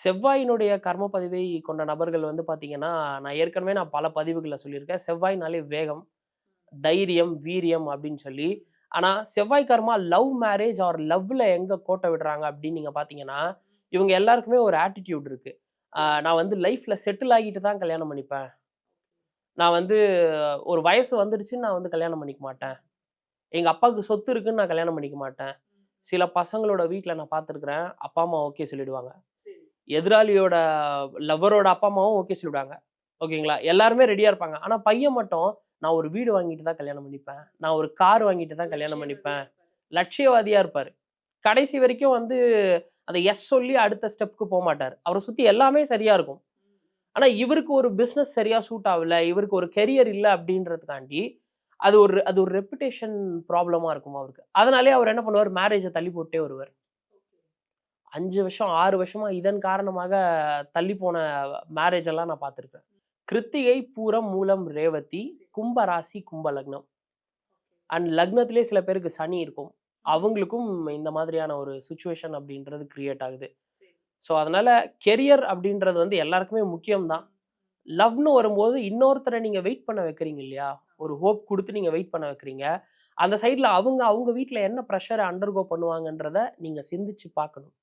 செவ்வாயினுடைய கர்ம பதிவை கொண்ட நபர்கள் வந்து பார்த்தீங்கன்னா, நான் பல பதிவுகள்ல சொல்லியிருக்கேன். செவ்வாய்னாலே வேகம், தைரியம், வீரியம் அப்படின்னு சொல்லி. ஆனா, செவ்வாய் கர்மா லவ் மேரேஜ் ஆர் லவ்ல எங்க கோட்ட விடுறாங்க அப்படின்னு நீங்க பார்த்தீங்கன்னா, இவங்க எல்லாருக்குமே ஒரு ஆட்டிட்யூட் இருக்கு. நான் வந்து லைஃப்ல செட்டில் ஆகிட்டு தான் கல்யாணம் பண்ணிப்பேன். நான் வந்து ஒரு வயசு வந்துடுச்சுன்னு நான் வந்து கல்யாணம் பண்ணிக்க மாட்டேன். எங்க அப்பாவுக்கு சொத்து இருக்குன்னு நான் கல்யாணம் பண்ணிக்க மாட்டேன். சில பசங்களோட வீட்ல நான் பார்த்துருக்கிறேன். அப்பா, அம்மா ஓகே சொல்லிடுவாங்க. எதிராளியோட லவ்வரோட அப்பா, அம்மாவும் ஓகே சொல்லிடுவாங்க. ஓகேங்களா? எல்லாருமே ரெடியா இருப்பாங்க. ஆனா பையன் மட்டும், நான் ஒரு வீடு வாங்கிட்டு தான் கல்யாணம் பண்ணிப்பேன். நான் ஒரு கார் வாங்கிட்டு தான் கல்யாணம் பண்ணிப்பேன். லட்சியவாதியா இருப்பாரு. கடைசி வரைக்கும் வந்து அத எஸ் சொல்லி அடுத்த ஸ்டெப்க்கு போமாட்டாரு. அவர சுத்தி எல்லாமே சரியா இருக்கும். ஆனா இவருக்கு ஒரு பிசினஸ் சரியா சூட் ஆவல, இவருக்கு ஒரு கரியர் இல்ல அப்டின்றதுக்காண்டி, அது ஒரு ரெப்புடேஷன் ப்ராப்ளமா இருக்கும் அவருக்கு. அதனாலயே அவர் என்ன பண்ணுவாரு, மேரேஜ தள்ளி போட்டே வருவாரு. 5 வருஷம், 6 வருஷமா இதன் காரணமாக தள்ளி போன மேரேஜ் எல்லாம் நான் பார்த்துருக்கேன். கிருத்திகை, பூரம், மூலம், ரேவதி, கும்ப ராசி, கும்ப லக்னம். அண்ட் லக்னத்திலே சில பேருக்கு சனி இருக்கும். அவங்களுக்கும் இந்த மாதிரியான ஒரு சிச்சுவேஷன் அப்படின்றது கிரியேட் ஆகுது. ஸோ அதனால கெரியர் அப்படின்றது வந்து எல்லாருக்குமே முக்கியம் தான். லவ்ன்னு வரும்போது இன்னொருத்தர நீங்க வெயிட் பண்ண வைக்கிறீங்க இல்லையா? ஒரு ஹோப் குடுத்து நீங்க வெயிட் பண்ண வைக்கிறீங்க. அந்த சைட்ல அவங்க அவங்க வீட்ல என்ன பிரஷர அண்டர்கோ பண்ணுவாங்கன்றத நீங்க சிந்திச்சு பார்க்கணும்.